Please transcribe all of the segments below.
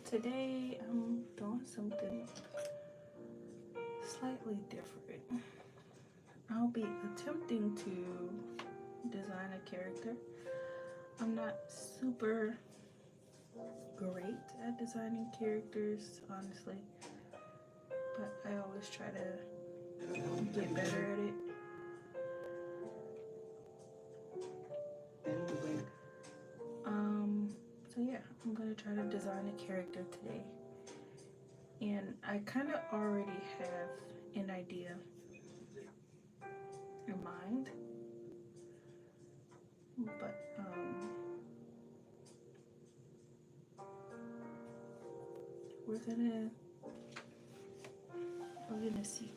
Today I'm doing something slightly different. I'll be attempting to design a character. I'm not super great at designing characters, honestly, but I always try to get better at it. Um, so yeah, I'm gonna try to design a character today. And I kind of already have an idea in mind, but we're gonna we're gonna see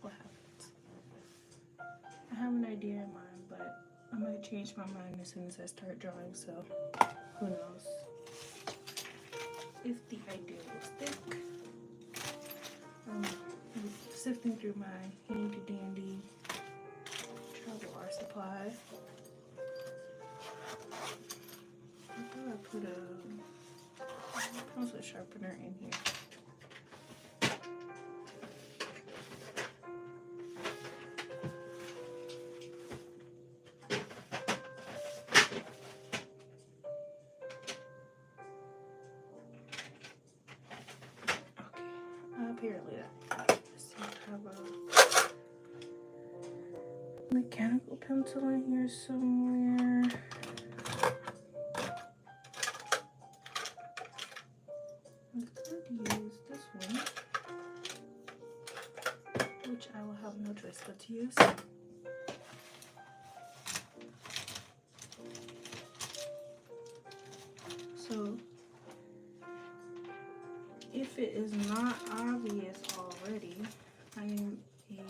what happens. I have an idea in mind, but I might change my mind as soon as I start drawing. So who knows? If the idea will stick. Um, Sifting through my handy dandy travel art supply. I thought I put a pencil sharpener in here. Apparently that seems to have a mechanical pencil in here somewhere. I could use this one, which I will have no choice but to use. So, if it is not obvious already, I am a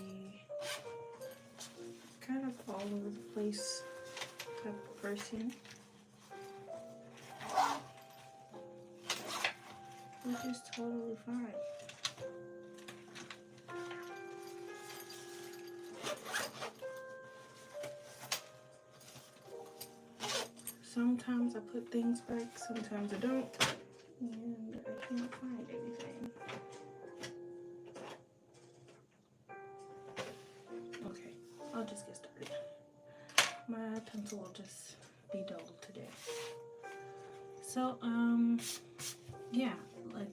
kind of all over the place type of person, which is totally fine. Sometimes I put things back, sometimes I don't, and I can't find anything. Okay, I'll just get started. My pencil will just be dull today. So, yeah, like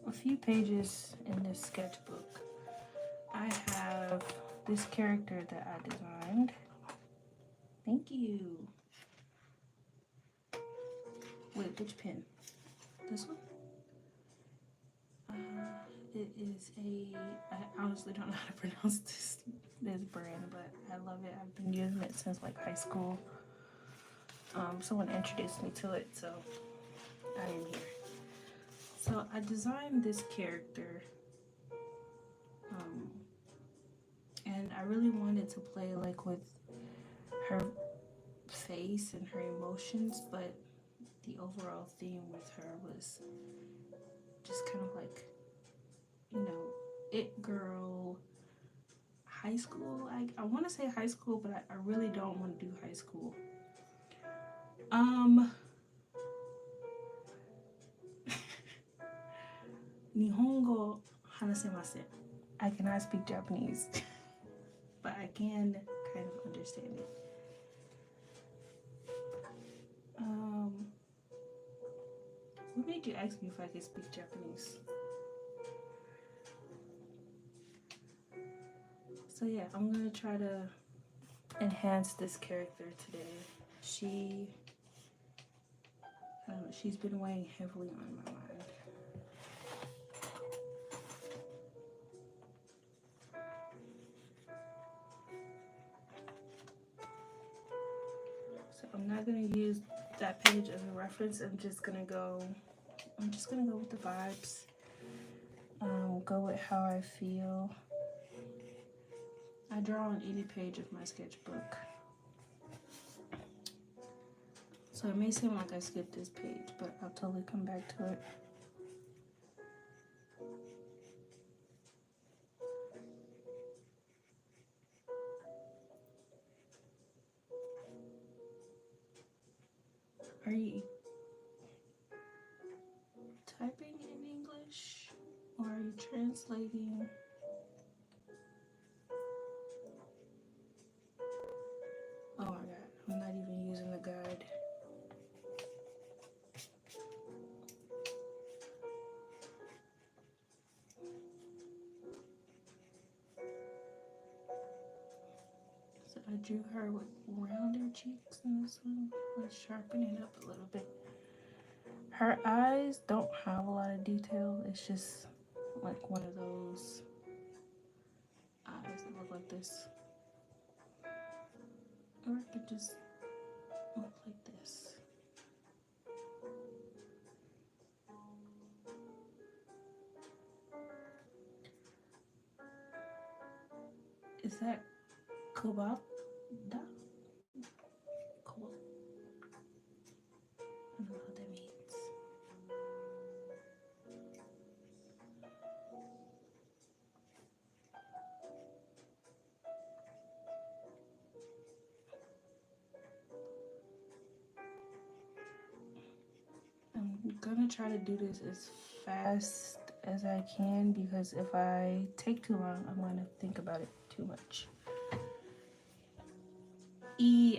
a few pages in this sketchbook, I have this character that I designed. Thank you. Wait, which pen? This one? It is I honestly don't know how to pronounce this brand, but I love it. I've been using it since like high school. Someone introduced me to it, so I am here. So I designed this character, and I really wanted to play like with her face and her emotions, but the overall theme with her was just kind of like, you know, it girl, high school. I want to say high school, but I really don't want to do high school. Nihongo hanasemasen. I cannot speak Japanese, but I can kind of understand it. What made you ask me if I could speak Japanese? So yeah, I'm gonna try to enhance this character today. She's been weighing heavily on my mind. So I'm not gonna use that page as a reference. I'm just gonna go with the vibes. Go with how I feel. I draw on any page of my sketchbook. So it may seem like I skipped this page, but I'll totally come back to it. typing in English or are you translating? Oh my god, I'm not even using the guide. So I drew her with rounder cheeks in this one. Let's sharpen it up a little bit. Her eyes don't have a lot of detail. It's just like one of those eyes that look like this. Or it could just look like this. Is that cobalt? Cobalt. I don't know what that means. I'm gonna try to do this as fast as I can because if I take too long, I'm gonna think about it too much.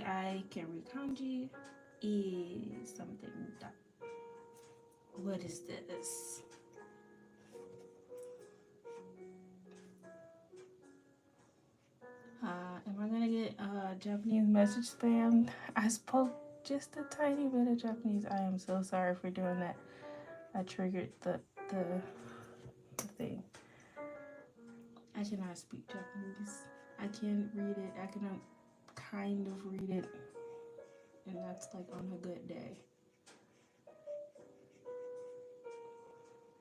I can read kanji. Something. What is this? Am I gonna get Japanese message spam? I spoke just a tiny bit of Japanese. I am so sorry for doing that. I triggered the thing. I cannot speak Japanese. I can read it. I can kind of read it, and that's like on a good day.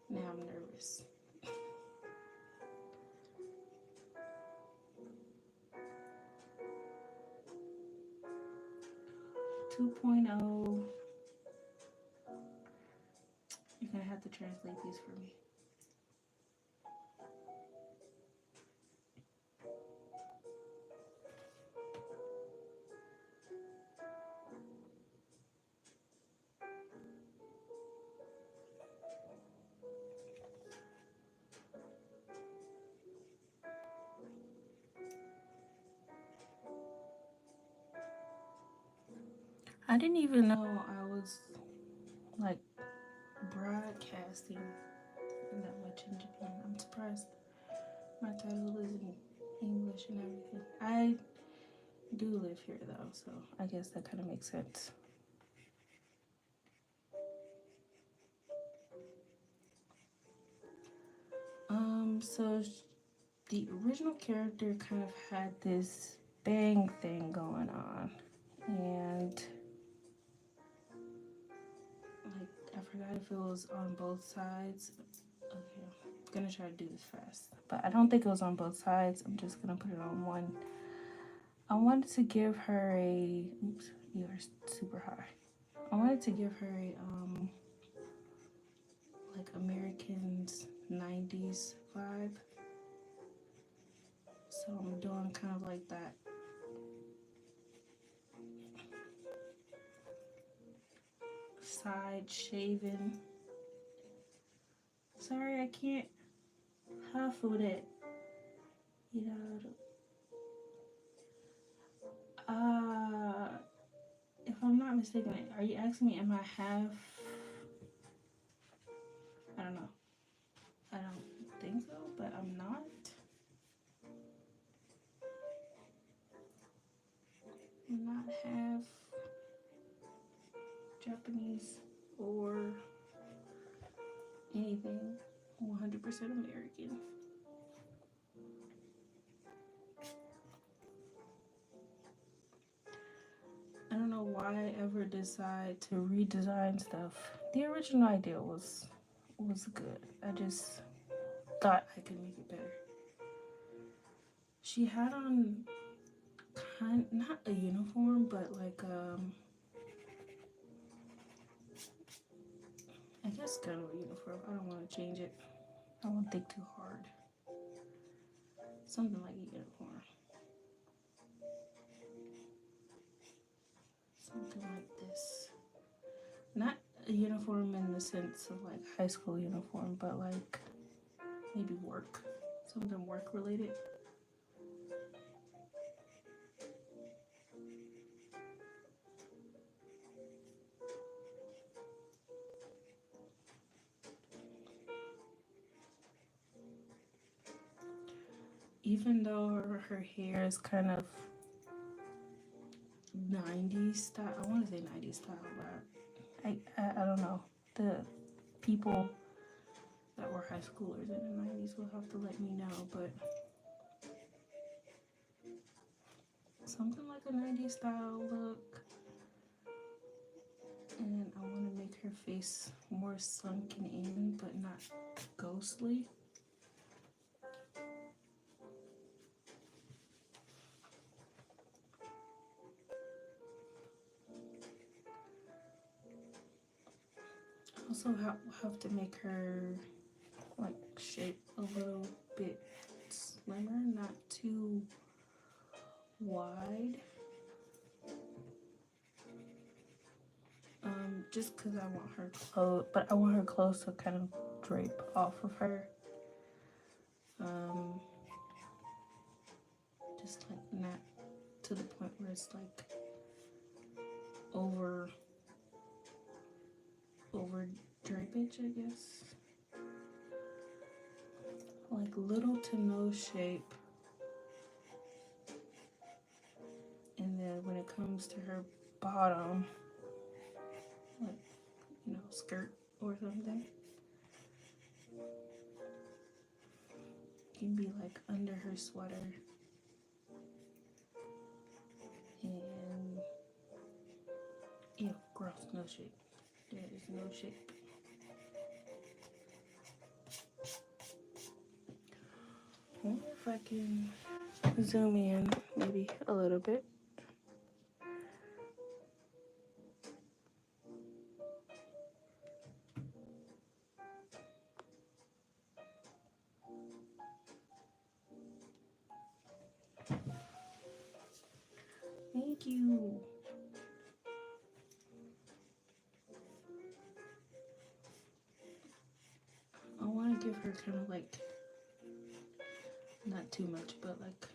Now I'm nervous. 2.0. You're gonna have to translate these for me. I didn't even know I was like broadcasting that much in Japan. I'm surprised my title is in English and everything. I do live here though, so I guess that kind of makes sense. So the original character kind of had this bang thing going on, and like I forgot if it was on both sides. Okay, I'm gonna try to do this fast, but I don't think it was on both sides. I'm just gonna put it on one. I wanted to give her a, oops, you are super high. I wanted to give her a like Americans 90s vibe. So I'm doing kind of like that. Side shaven. Sorry, I can't huff with it. You know. If I'm not mistaken, are you asking me am I half? I don't know. I don't think so, but I'm not. I'm not half Japanese or anything. 100% American. I don't know why I ever decide to redesign stuff. The original idea was good. I just thought I could make it better. She had on not a uniform, but like I guess kind of a uniform. I don't want to change it. I won't think too hard. Something like a uniform. Something like this. Not a uniform in the sense of like high school uniform, but like maybe work, something work related. Even though her hair is kind of 90s style, I want to say 90s style, but I don't know. The people that were high schoolers in the 90s will have to let me know, but something like a 90s style look. And I want to make her face more sunken in, but not ghostly. Also have to make her like shape a little bit slimmer, not too wide. Just because I want her clothes, but I want her clothes to kind of drape off of her. Just like not to the point where it's like over drapage, I guess. Like little to no shape. And then when it comes to her bottom, like, you know, skirt or something, can be like under her sweater. And ew, gross, no shape. There is no shape. I wonder if I can zoom in maybe a little bit. Thank you. I want to give her kind of like, not too much, but like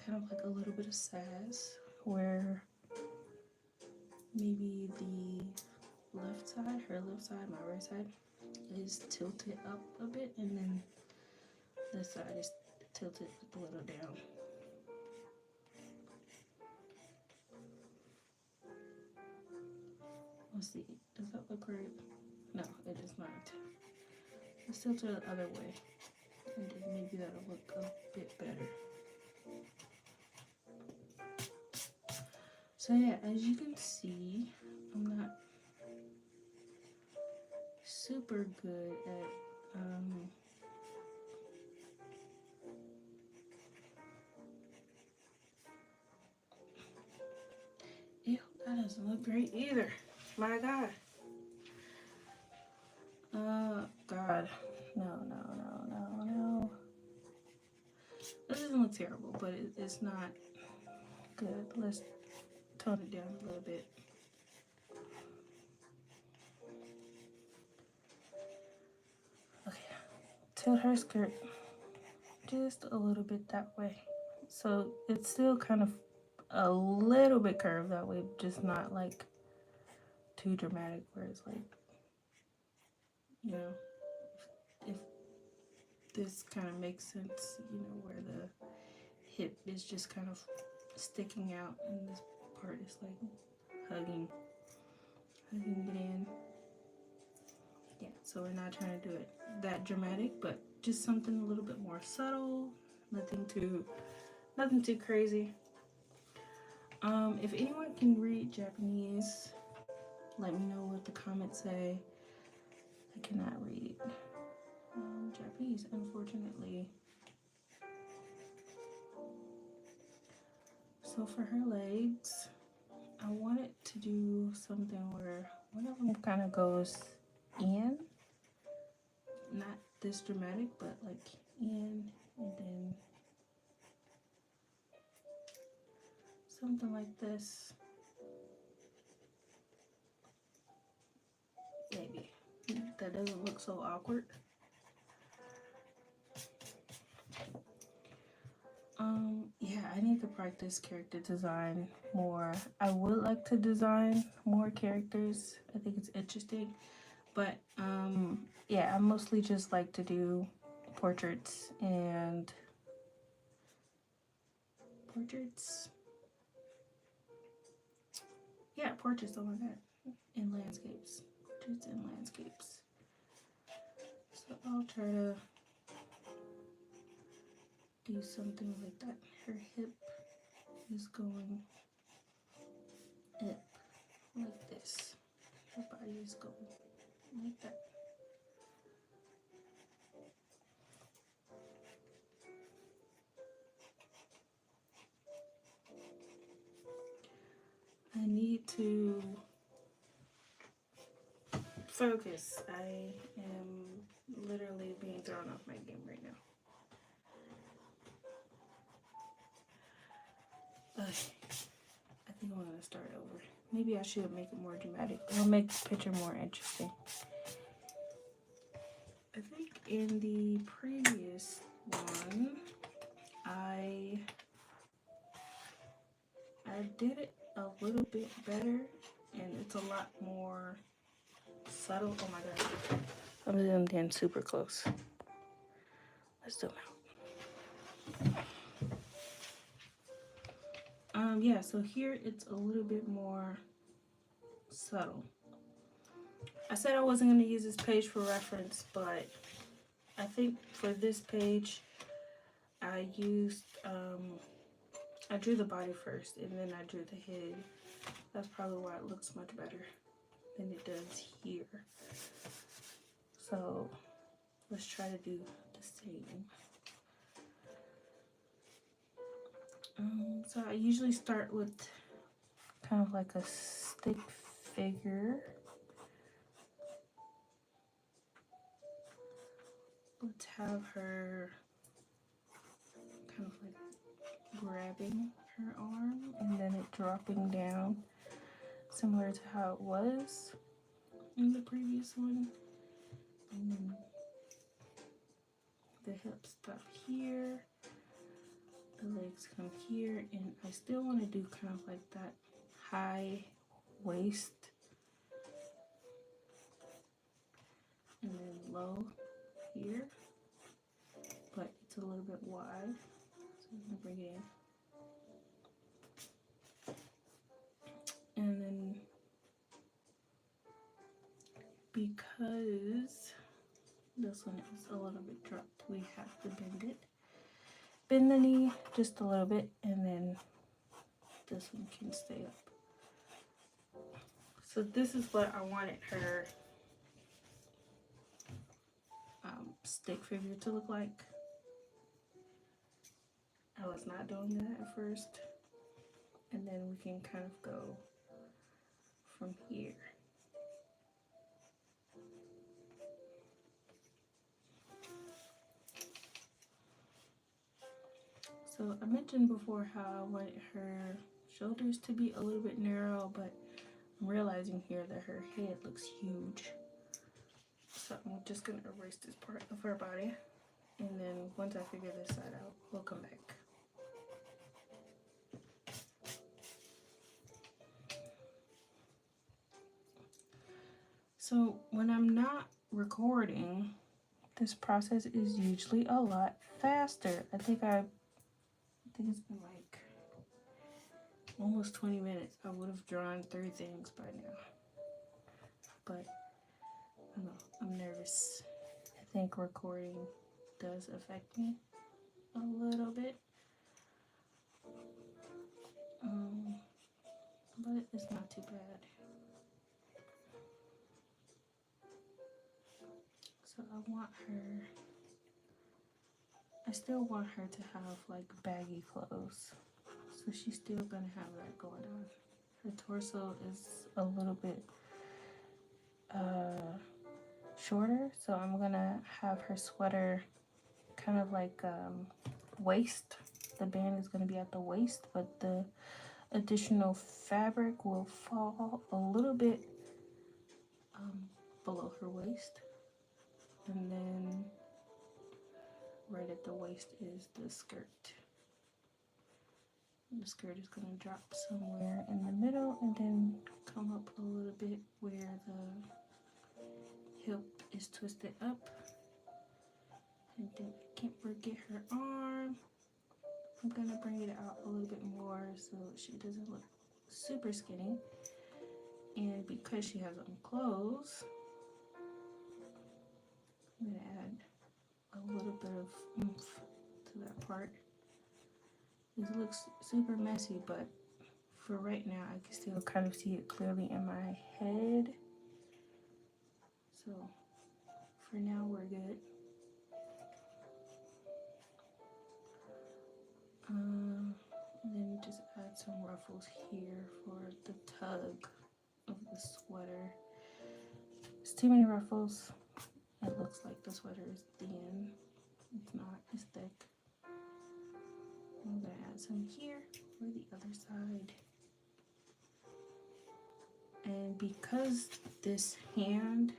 kind of like a little bit of sass, where maybe the left side, her left side, my right side, is tilted up a bit, and then this side is tilted a little down. Let's see, does that look right? No, it does not. Let's tilt it the other way, and then maybe that'll look a bit better. So yeah, as you can see, I'm not super good at ew, that doesn't look great either. My God. God. No. This doesn't look terrible, but it's not good. Let's tone it down a little bit. Okay. Tilt her skirt just a little bit that way. So it's still kind of a little bit curved that way, just not like too dramatic where it's like, you know, if this kind of makes sense, you know, where the hip is just kind of sticking out and this part is like hugging it in. Yeah, so we're not trying to do it that dramatic, but just something a little bit more subtle, nothing too crazy. If anyone can read Japanese, let me know what the comments say. I cannot read Japanese, unfortunately. So for her legs, I wanted to do something where one of them kind of goes in, not this dramatic, but like in, and then something like this. maybe. That doesn't look so awkward. Yeah, I need to practice character design more. I would like to design more characters. I think it's interesting. But yeah, I mostly just like to do portraits and portraits. Yeah, portraits, oh my god. And landscapes. Portraits and landscapes. So I'll try to do something like that. Her hip is going up like this. Her body is going like that. I need to focus. I am literally being thrown off my game right now. Okay. I think I'm gonna start over. Maybe I should make it more dramatic or make the picture more interesting. I think in the previous one, I did it a little bit better, and it's a lot more subtle. Oh my god, I'm zoomed in super close. Let's zoom out. Yeah, so here it's a little bit more subtle. I said I wasn't going to use this page for reference, but I think for this page I used I drew the body first and then I drew the head. That's probably why it looks much better than it does here. So let's try to do the same. So I usually start with kind of like a stick figure. Let's have her kind of like grabbing her arm and then it dropping down, similar to how it was in the previous one. And then the hips stop here, the legs come here, and I still want to do kind of like that high waist and then low here, but it's a little bit wide, so I'm gonna bring it in. And then because this one is a little bit dropped, we have to bend it. Bend the knee just a little bit, and then this one can stay up. So this is what I wanted her stick figure to look like. I was not doing that at first, and then we can kind of go from here. So I mentioned before how I wanted her shoulders to be a little bit narrow, but I'm realizing here that her head looks huge. So I'm just gonna erase this part of her body, and then once I figure this side out, we'll come back. So when I'm not recording, this process is usually a lot faster. I think it's been like almost 20 minutes. I would have drawn 3 things by now. But I don't know, I'm nervous. I think recording does affect me a little bit. But it's not too bad. So I still want her to have like baggy clothes. So she's still gonna have that going on. Her torso is a little bit shorter, so I'm gonna have her sweater kind of like waist. The band is gonna be at the waist, but the additional fabric will fall a little bit below her waist, and then right at the waist is the skirt. The skirt is going to drop somewhere in the middle and then come up a little bit where the hip is twisted up. And then I can't forget her arm. I'm going to bring it out a little bit more so she doesn't look super skinny. And because she has on clothes, I'm going to add a little bit of oomph to that part. This looks super messy, but for right now, I can still kind of see it clearly in my head. So for now, we're good. Then just add some ruffles here for the tug of the sweater. It's too many ruffles. It looks like the sweater is thin. It's not, it's thick. I'm gonna add some here for the other side. And because this hand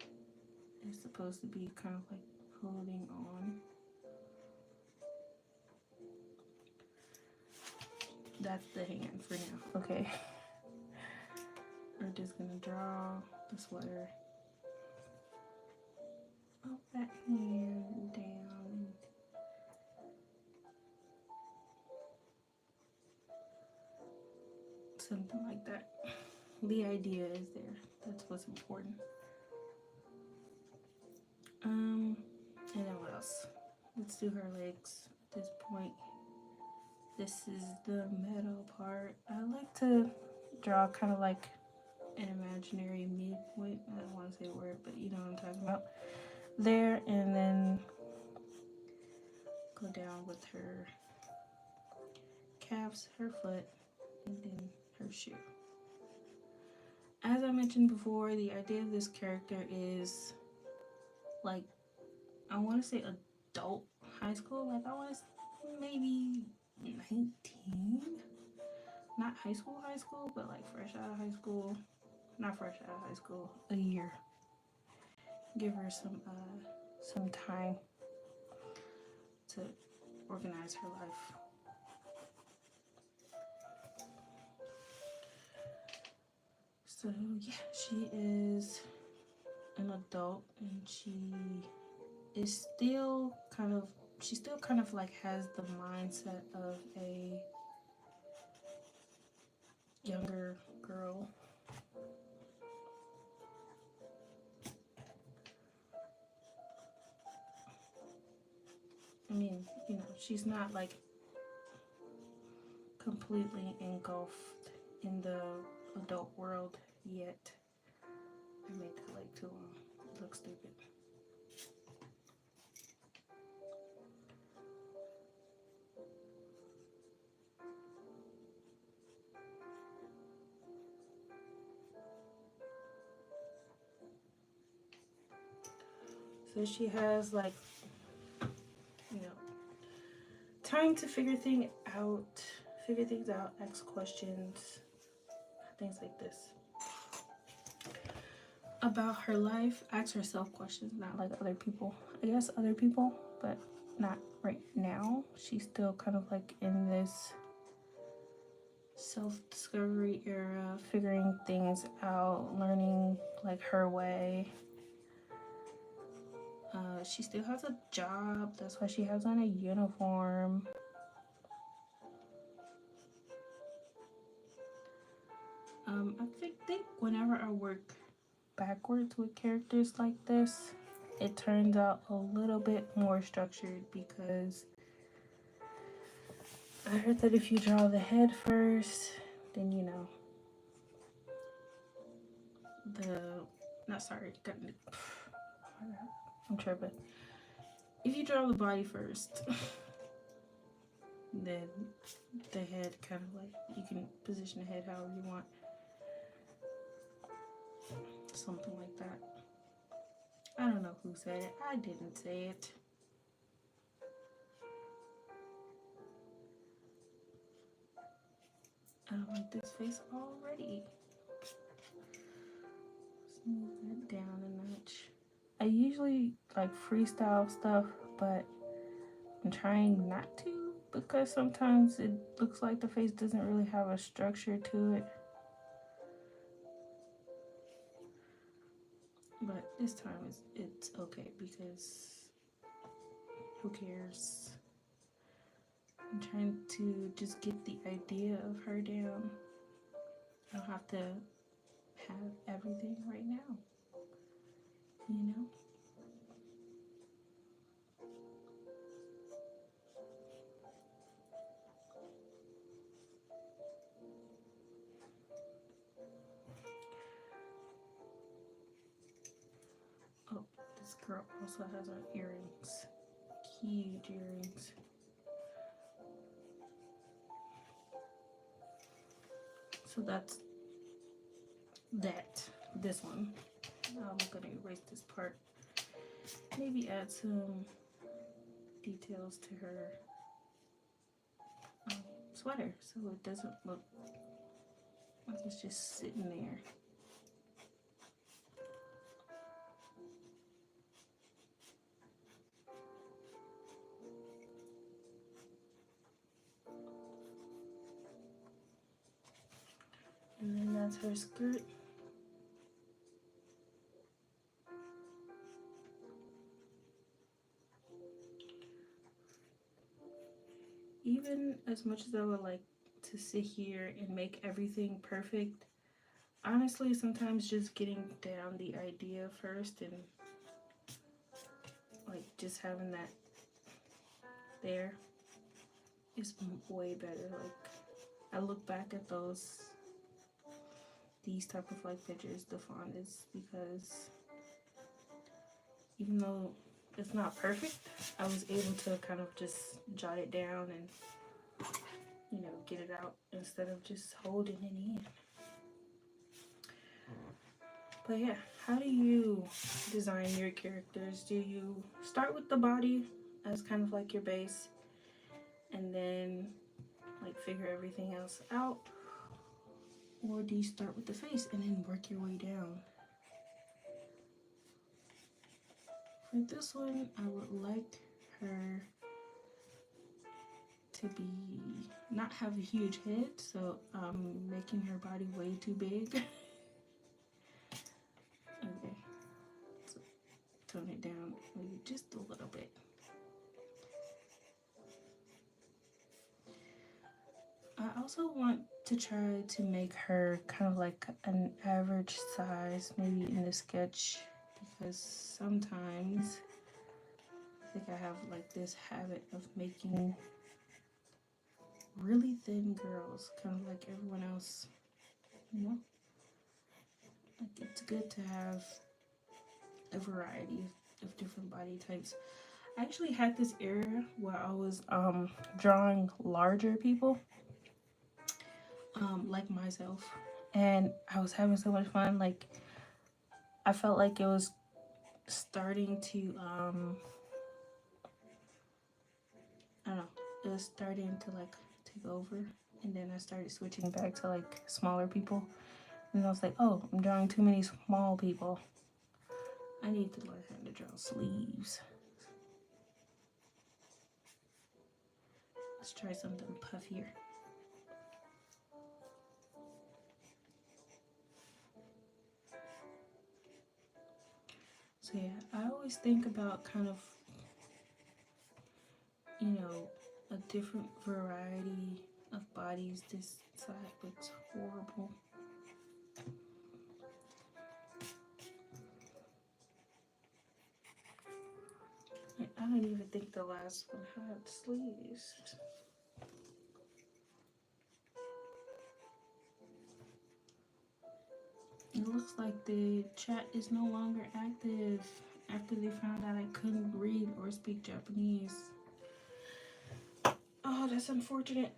is supposed to be kind of like holding on, that's the hand for now. Okay. We're just gonna draw the sweater up that hand down. Something like that. The idea is there. That's what's important. And then what else? Let's do her legs at this point. This is the middle part. I like to draw kind of like an imaginary midpoint. I don't want to say a word, but you know what I'm talking about. There, and then go down with her calves, her foot, and then her shoe. As I mentioned before, the idea of this character is like, I want to say adult high school. Like I want to maybe 19, not high school, but like fresh out of high school. Not fresh out of high school, a year. Give her some time to organize her life. So yeah, she is an adult, and she still kind of like has the mindset of a younger girl. I mean, you know, she's not like completely engulfed in the adult world yet. I made that like too long. It looks stupid. So she has like, you know, time to figure things out, ask questions, things like this. About her life, ask herself questions, not like other people. I guess other people, but not right now. She's still kind of like in this self-discovery era, figuring things out, learning like her way. She still has a job, that's why she has on a uniform. I think whenever I work backwards with characters like this, it turns out a little bit more structured, because I heard that if you draw the head first, then you know I'm tripping. If you draw the body first, then the head kind of like, you can position the head however you want. Something like that. I don't know who said it. I didn't say it. I don't like this face already. Let's move that down a notch. I usually like freestyle stuff, but I'm trying not to because sometimes it looks like the face doesn't really have a structure to it. But this time it's okay because who cares? I'm trying to just get the idea of her down. I don't have to have everything right now, you know? Oh, this girl also has on earrings. Huge earrings. So that's that. This one. I'm gonna erase this part. Maybe add some details to her sweater so it doesn't look like it's just sitting there. And then that's her skirt. Even as much as I would like to sit here and make everything perfect, honestly, sometimes just getting down the idea first and like just having that there is way better. Like I look back at these type of like pictures the fondest because even though it's not perfect, I was able to kind of just jot it down and get it out instead of just holding it in. But yeah, how do you design your characters? Do you start with the body as kind of like your base and then like figure everything else out? Or do you start with the face and then work your way down? For this one, I would like her to be not have a huge head, so I'm making her body way too big. Okay, so tone it down maybe just a little bit. I also want to try to make her kind of like an average size, maybe in the sketch, because sometimes I think I have like this habit of making really thin girls, kind of like everyone else, you know? Like it's good to have a variety of different body types. I actually had this era where I was drawing larger people, like myself, and I was having so much fun. Like I felt like it was starting to I don't know, it was starting to like take over, and then I started switching back to like smaller people, and I was like, oh, I'm drawing too many small people. I need to learn how to draw sleeves. Let's try something puffier. So yeah, I always think about kind of, a different variety of bodies. This side looks horrible. I don't even think the last one had sleeves. It looks like the chat is no longer active after they found out I couldn't read or speak Japanese. Oh, that's unfortunate.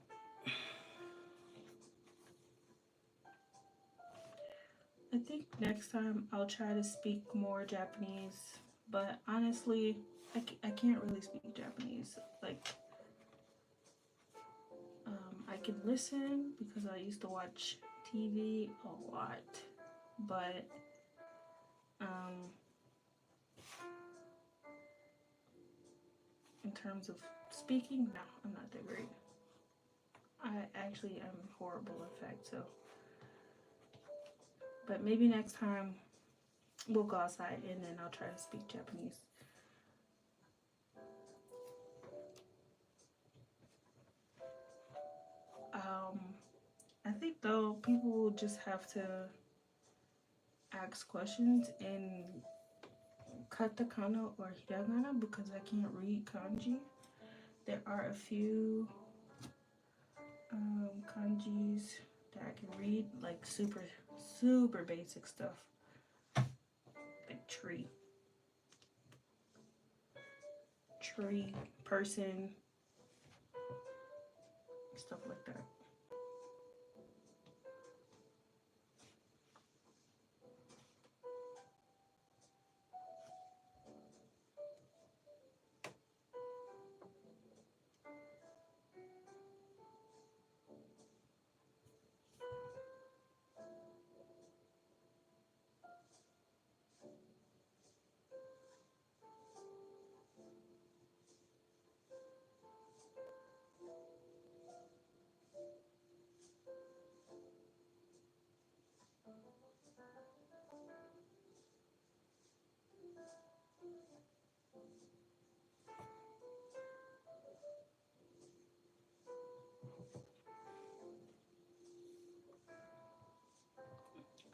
I think next time I'll try to speak more Japanese, but honestly, I can't really speak Japanese. Like, I can listen because I used to watch TV a lot, but in terms of speaking, no, I'm not that great. I actually am horrible, in fact, so. But maybe next time we'll go outside and then I'll try to speak Japanese. I think though people will just have to ask questions in katakana or hiragana because I can't read kanji. There are a few kanjis that I can read, like super basic stuff, like tree, person, stuff like that.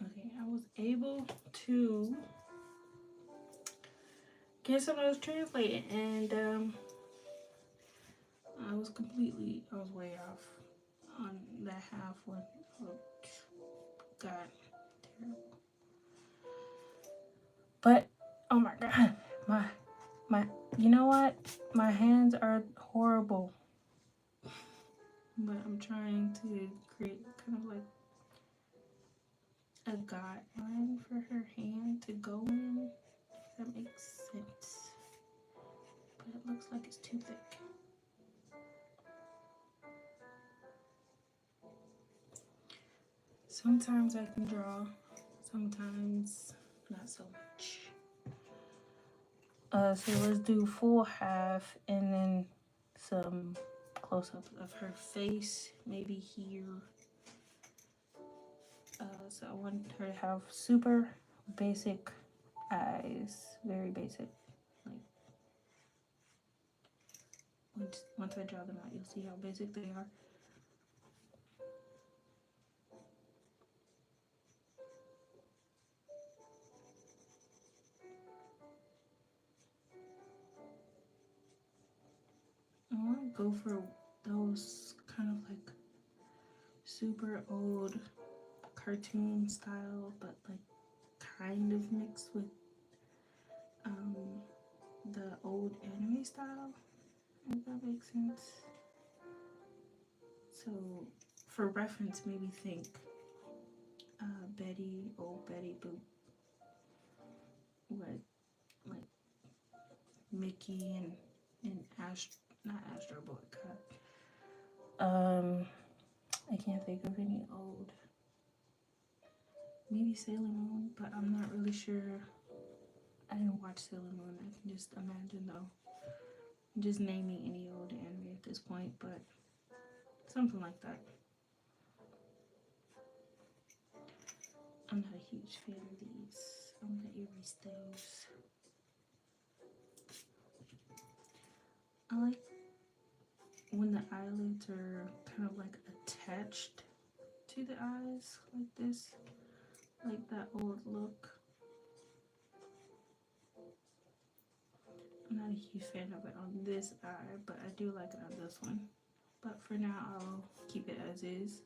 Okay, I was able to get some of those translated, and I was way off on that half one. Oh, God, terrible. But oh my God, my, you know what? My hands are horrible. But I'm trying to create kind of like a guideline for her hand to go in. If that makes sense. But it looks like it's too thick. Sometimes I can draw, sometimes not so much. So let's do full half and then some close-ups of her face, maybe here. So I want her to have super basic eyes, very basic. Like once I draw them out, you'll see how basic they are. I want to go for those kind of like super old cartoon style, but like kind of mixed with the old anime style, if that makes sense. So for reference, maybe think old Betty Boop, with like Mickey and not Astro Boy. I can't think of any old. Maybe Sailor Moon, but I'm not really sure. I didn't watch Sailor Moon. I can just imagine though. I'm just naming any old anime at this point, but something like that. I'm not a huge fan of these. I'm gonna erase those. I like when the eyelids are kind of like attached to the eyes, like this, like that old look. I'm not a huge fan of it on this eye, but I do like it on this one. But for now, I'll keep it as is.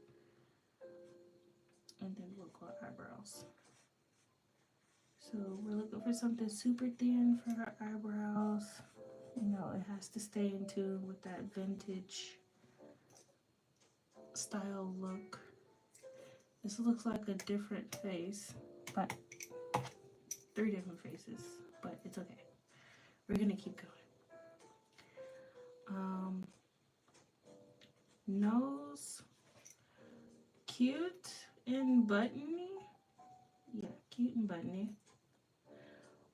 And then we'll go eyebrows. So we're looking for something super thin for her eyebrows. You know, it has to stay in tune with that vintage style look. This looks like a different face, but 3 different faces, but it's okay. We're gonna keep going. Nose, cute and buttony. Yeah, cute and buttony.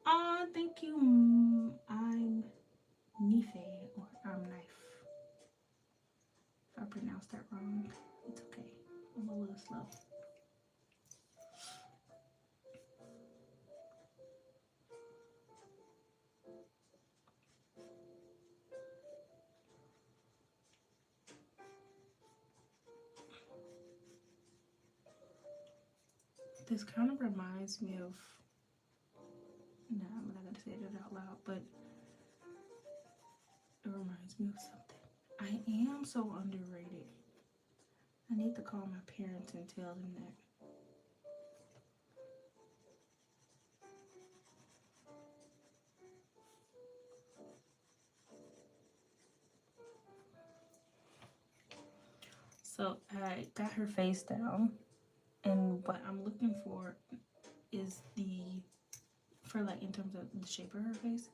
Aw, thank you. I'm Nife or wrong. It's okay. I'm a little slow. This kind of reminds me of, no, I'm not gonna say it out loud, but it reminds me of something. I am so underrated. I need to call my parents and tell them that. So I got her face down, and what I'm looking for is for like in terms of the shape of her face,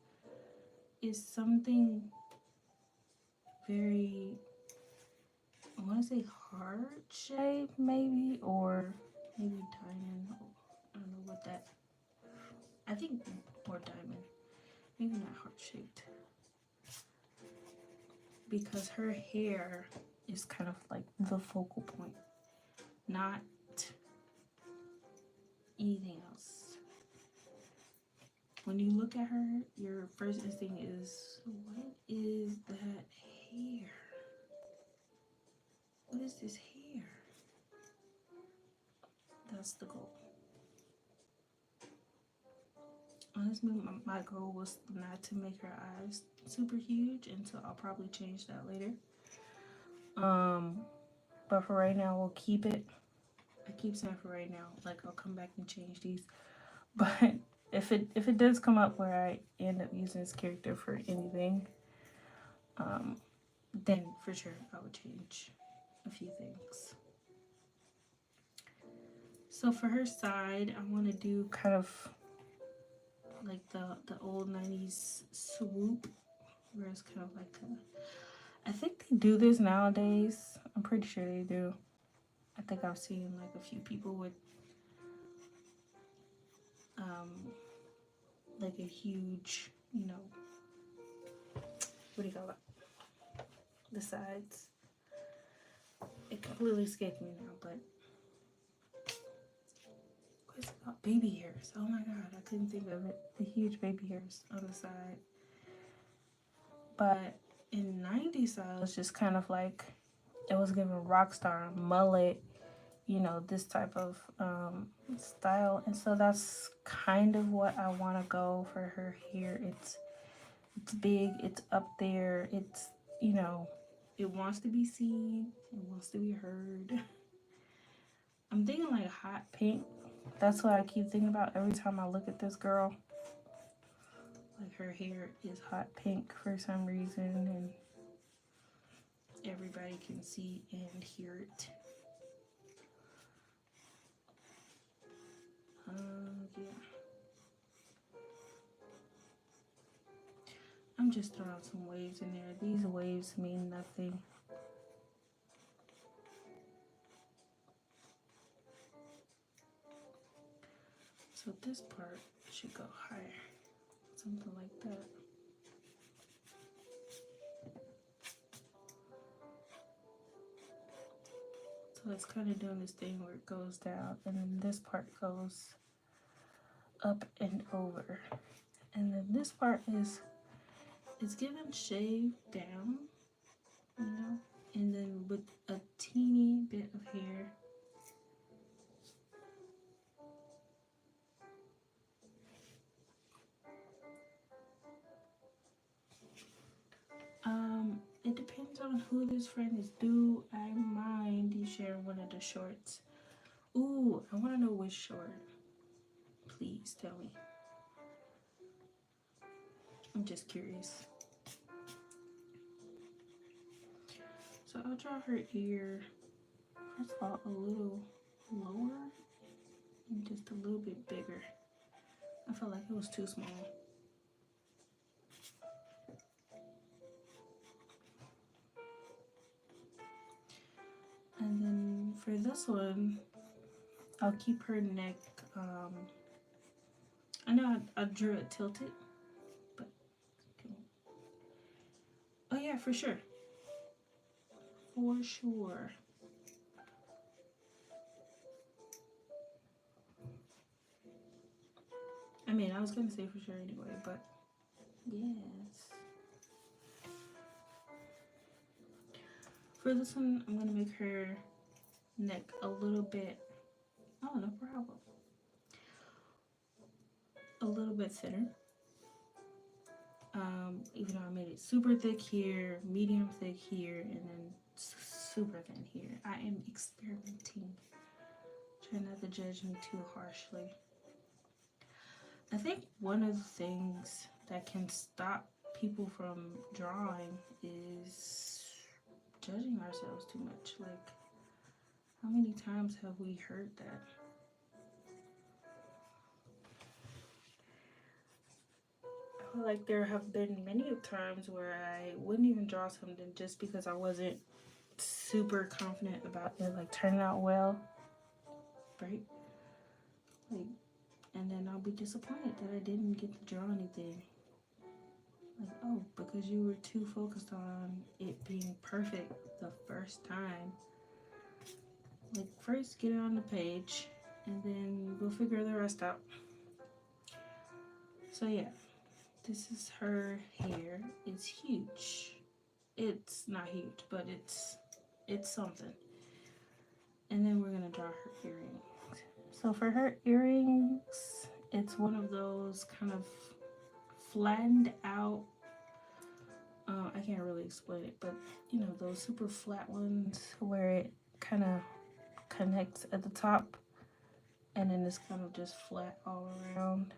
is something very, I want to say heart shape maybe, or maybe diamond. I don't know what that, I think more diamond, maybe not heart shaped, because her hair is kind of like the focal point, not anything else. When you look at her, your first instinct is, what is that hair? What is this hair? That's the goal. Honestly, my goal was not to make her eyes super huge, and so I'll probably change that later. But for right now, we'll keep it. I keep saying for right now, like I'll come back and change these. But if it does come up where I end up using this character for anything, then for sure I would change a few things. So for her side, I want to do kind of like the old 90s swoop, where it's kind of like I think they do this nowadays. I'm pretty sure they do. I think I've seen like a few people with like a huge, you know, what do you call it? The sides. It completely escaped me now, but what's about baby hairs? Oh my god, I couldn't think of it. The huge baby hairs on the side. But in 90s style, it's just kind of like it was given rock star, mullet, you know, this type of style. And so that's kind of what I want to go for her hair. It's big, it's up there, it's, you know, it wants to be seen, it wants to be heard. I'm thinking like hot pink. That's what I keep thinking about every time I look at this girl. Like her hair is hot pink for some reason, and everybody can see and hear it. Yeah. I'm just throwing some waves in there. These waves mean nothing. So this part should go higher. Something like that. So it's kind of doing this thing where it goes down, and then this part goes up and over. And then this part is, it's given shaved down, you know, and then with a teeny bit of hair. It depends on who this friend is. Do I mind you sharing one of the shorts? Ooh, I want to know which short. Please tell me. I'm just curious. So I'll draw her ear, first of all, a little lower and just a little bit bigger. I felt like it was too small. And then for this one, I'll keep her neck, I know I drew it tilted, but, oh yeah, for sure. For sure. I mean, I was gonna say for sure anyway, but yes. For this one, I'm gonna make her neck a little bit, oh, no problem, a little bit thinner. Even though I made it super thick here, medium thick here, and then super thin here. I am experimenting. Try not to judge me too harshly. I think one of the things that can stop people from drawing is judging ourselves too much. Like, how many times have we heard that? I feel like there have been many times where I wouldn't even draw something just because I wasn't super confident about it, like turning out well, right? Like, and then I'll be disappointed that I didn't get to draw anything. Like, oh, because you were too focused on it being perfect the first time. Like, first get it on the page, and then we'll figure the rest out. So yeah, this is her hair. It's huge. It's not huge, but it's something. And then we're gonna draw her earrings. So for her earrings, it's one of those kind of flattened out, I can't really explain it, but you know, those super flat ones where it kind of connects at the top and then it's kind of just flat all around.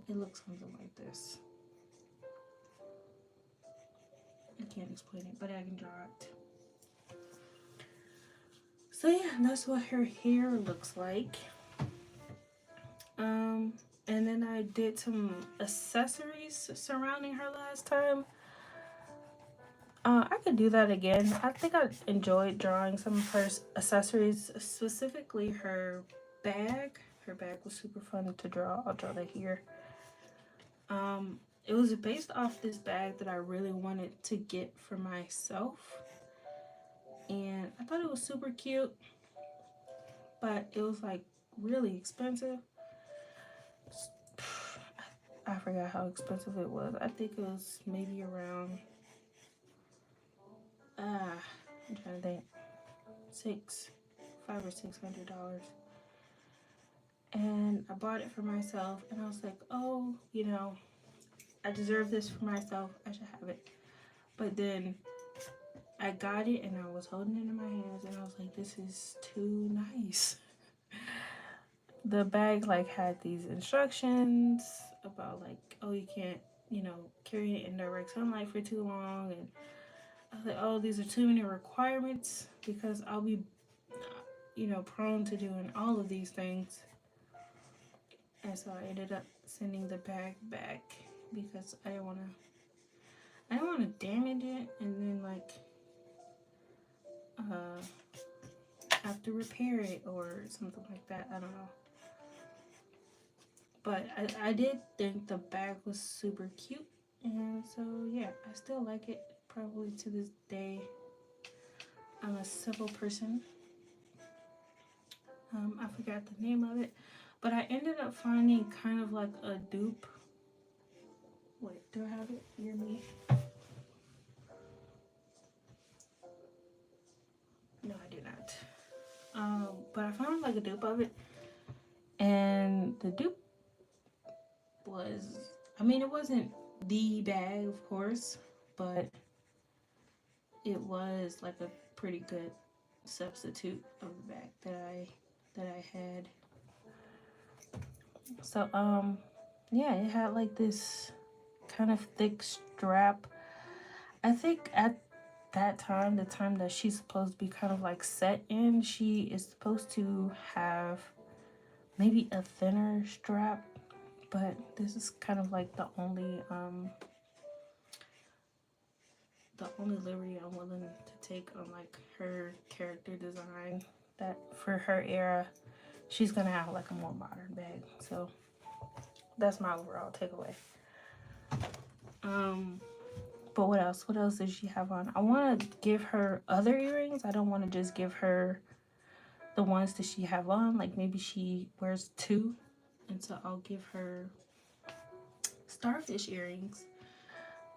It looks something like this. I can't explain it, but I can draw it. So yeah, that's what her hair looks like. And then I did some accessories surrounding her last time. I could do that again. I think I enjoyed drawing some of her accessories, specifically her bag. Her bag was super fun to draw. I'll draw that here. It was based off this bag that I really wanted to get for myself. And I thought it was super cute, but it was like really expensive. I forgot how expensive it was. I think it was maybe around, I'm trying to think, $500 or $600. And I bought it for myself, and I was like, oh, you know, I deserve this for myself. I should have it. But then I got it, and I was holding it in my hands, and I was like, this is too nice. The bag like had these instructions about like, oh, you can't, you know, carry it in direct sunlight for too long, and I was like, oh, these are too many requirements because I'll be, you know, prone to doing all of these things. And so I ended up sending the bag back because I didn't want to damage it and then like have to repair it or something like that. I don't know. But I did think the bag was super cute, and so yeah, I still like it probably to this day. I'm a simple person. I forgot the name of it, but I ended up finding kind of like a dupe. Wait, do I have it near me? No, I did not. But I found like a dupe of it, and the dupe was, I mean, it wasn't the bag, of course, but it was like a pretty good substitute of the bag that I had. So yeah, it had like this kind of thick strap. I think at that time, the time that she's supposed to be kind of like set in, she is supposed to have maybe a thinner strap, but this is kind of like the only liberty I'm willing to take on like her character design, that for her era she's gonna have like a more modern bag. So that's my overall takeaway. But what else did she have on? I want to give her other earrings. I don't want to just give her the ones that she have on. Like maybe she wears two, and so I'll give her starfish earrings,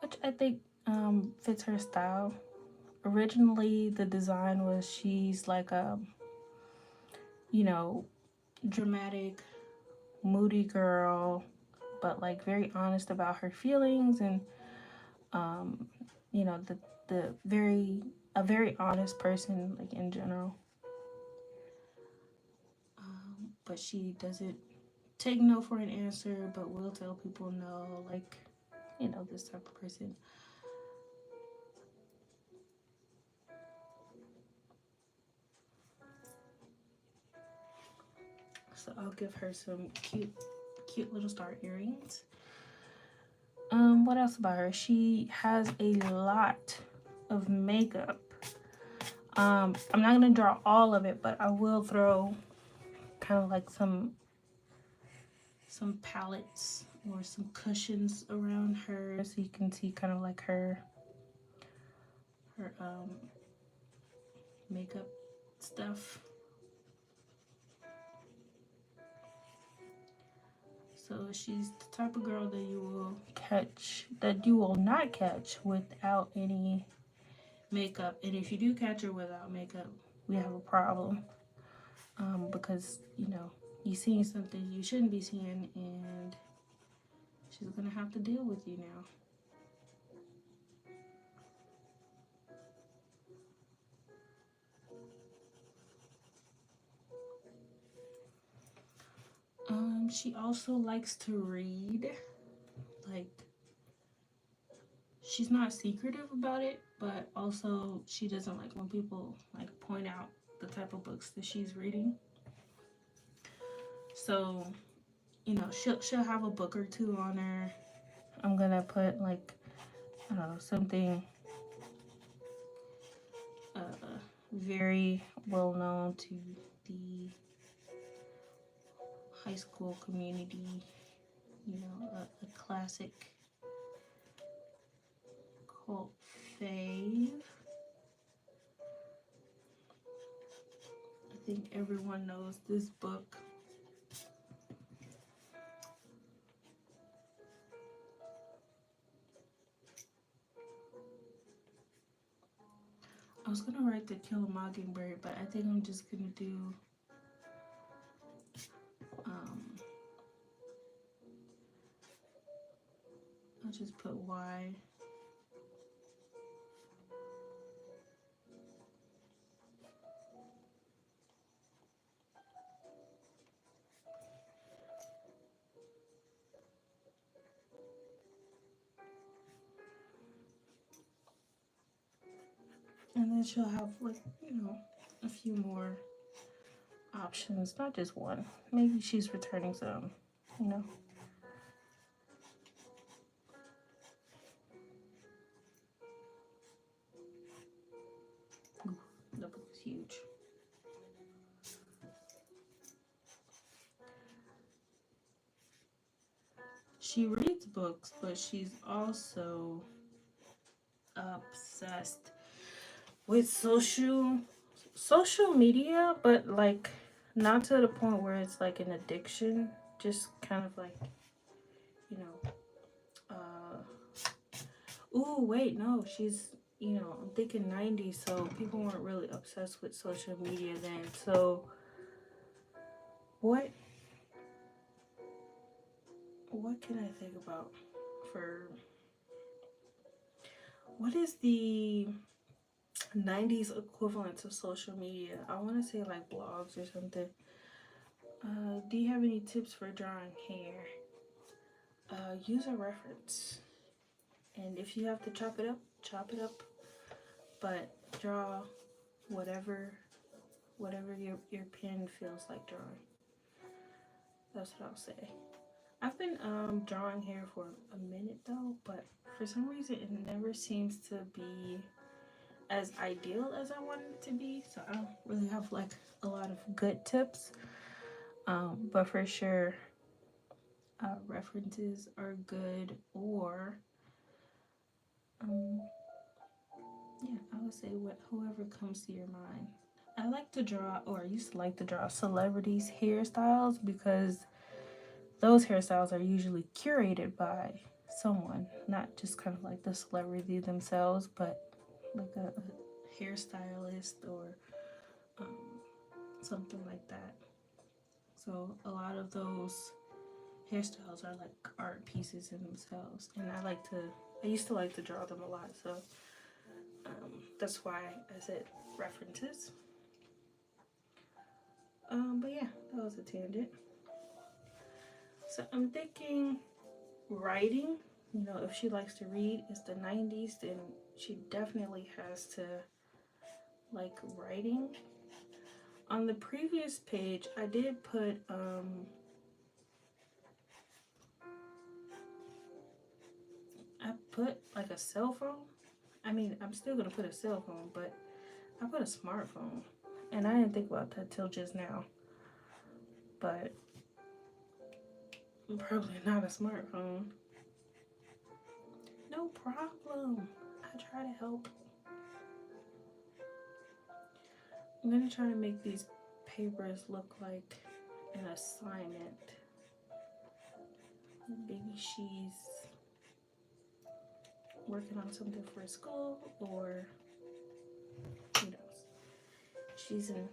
which I think fits her style. Originally, the design was she's like a, you know, dramatic, moody girl, but like very honest about her feelings, and you know, the very a very honest person, like in general. But she doesn't take no for an answer, but will tell people no, like, you know, this type of person. So I'll give her some cute little star earrings. What else about her? She has a lot of makeup. I'm not gonna draw all of it, but I will throw kind of like some palettes or some cushions around her, so you can see kind of like her makeup stuff. So she's the type of girl that you will not catch without any makeup. And if you do catch her without makeup, we have a problem. Because, you know, you're seeing something you shouldn't be seeing, and she's gonna have to deal with you now. She also likes to read. Like, she's not secretive about it, but also she doesn't like when people like point out the type of books that she's reading. So, you know, she'll have a book or two on her. I'm gonna put like, I don't know, something very well known to the high school community, you know, a classic cult fave. I think everyone knows this book. I was gonna write To Kill a Mockingbird, but I think I'm just gonna do I'll just put Y. And then she'll have, like, you know, a few more options, not just one. Maybe she's returning some, you know. Ooh, that book is huge. She reads books, but she's also obsessed with social media, but like not to the point where it's like an addiction, just kind of like, you know, ooh, wait, no, she's, you know, I'm thinking 90s, so people weren't really obsessed with social media then. So what can I think about for what is the 90s equivalent of social media? I want to say like blogs or something. Do you have any tips for drawing hair? Use a reference. And if you have to chop it up. But draw whatever your pen feels like drawing. That's what I'll say. I've been drawing hair for a minute though, but for some reason it never seems to be as ideal as I want it to be. So I don't really have like a lot of good tips. But for sure, references are good, or yeah, I would say whoever comes to your mind. I like to draw, or I used to like to draw celebrities' hairstyles because those hairstyles are usually curated by someone, not just kind of like the celebrity themselves, but like a hairstylist or um, something like that. So a lot of those hairstyles are like art pieces in themselves, and I used to like to draw them a lot, so that's why I said references. But yeah, that was a tangent. So I'm thinking writing. You know, if she likes to read, it's the 90s, then she definitely has to like writing. On the previous page, I did put I put like a cell phone. I mean, I'm still gonna put a cell phone, but I put a smartphone, and I didn't think about that till just now. But probably not a smartphone. No problem. I try to help. I'm gonna try to make these papers look like an assignment. Maybe she's working on something for school, or who knows. She's a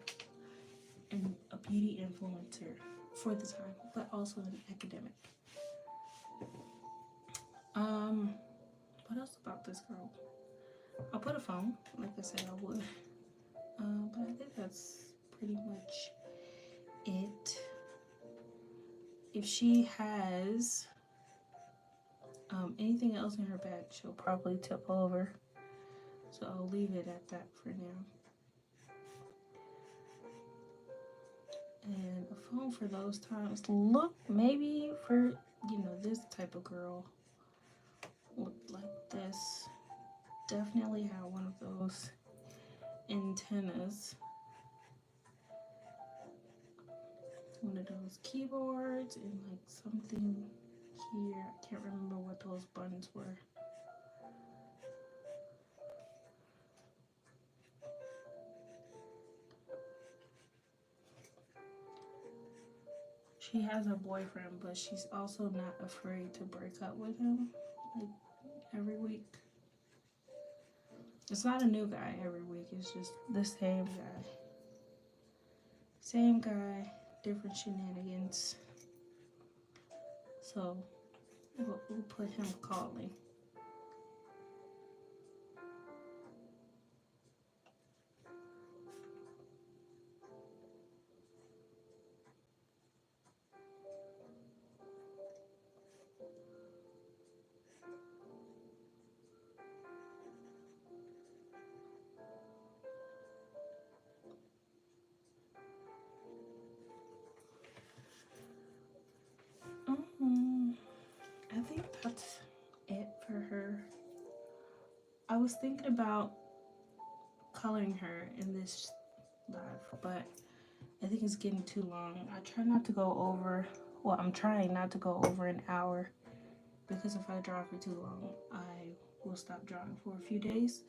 beauty influencer for the time, but also an academic. What else about this girl? I'll put a phone, like I said I would. But I think that's pretty much it. If she has anything else in her bag, she'll probably tip over. So I'll leave it at that for now. And a phone for those times. Look, maybe for, you know, this type of girl. Look like this. Definitely have one of those antennas. One of those keyboards and like something here. I can't remember what those buttons were. She has a boyfriend, but she's also not afraid to break up with him like every week. It's not a new guy every week, it's just the same guy. Same guy, different shenanigans. So we'll put him calling. I think that's it for her. I was thinking about coloring her in this live, but I think it's getting too long. I try not to go over, well, I'm trying not to go over an hour, because if I draw for too long, I will stop drawing for a few days.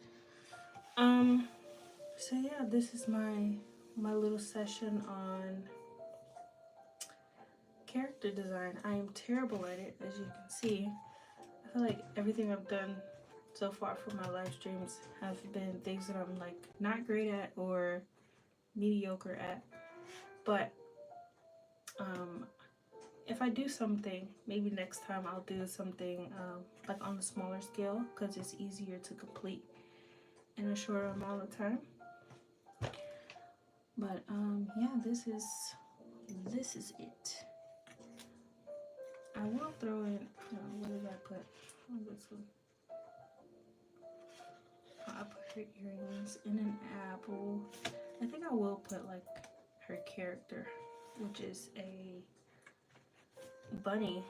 So yeah, this is my little session on character design. I am terrible at it, as you can see. I feel like everything I've done so far for my live streams have been things that I'm like not great at or mediocre at. But if I do something, maybe next time I'll do something like on a smaller scale, because it's easier to complete in a shorter amount of time. But yeah, this is it. I will throw in, what did I put on this one? I put her earrings and an apple. I think I will put like her character, which is a bunny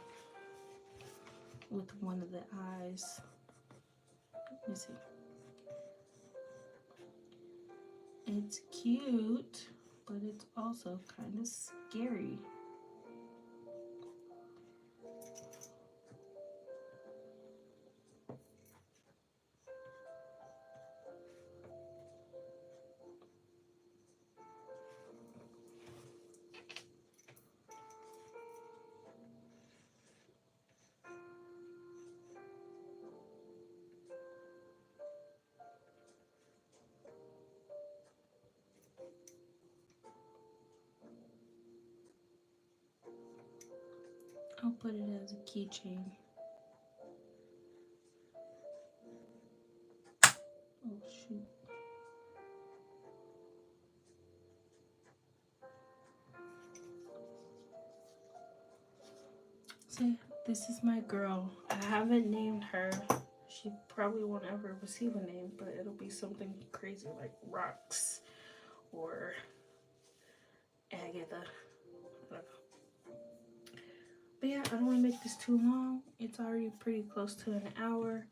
with one of the eyes. Let me see. It's cute, but it's also kind of scary. put it as a keychain. Oh shoot. So yeah, this is my girl. I haven't named her. She probably won't ever receive a name, but it'll be something crazy like Rocks or Agatha. I don't know. But yeah, I don't want to make this too long. It's already pretty close to an hour.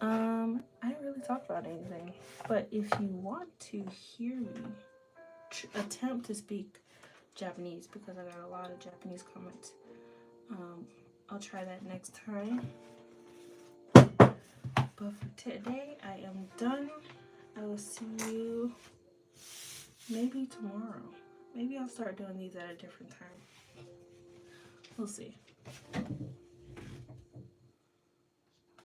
I didn't really talk about anything, but if you want to hear me attempt to speak Japanese, because I got a lot of Japanese comments, I'll try that next time. But for today, I am done. I will see you maybe tomorrow. Maybe I'll start doing these at a different time. We'll see.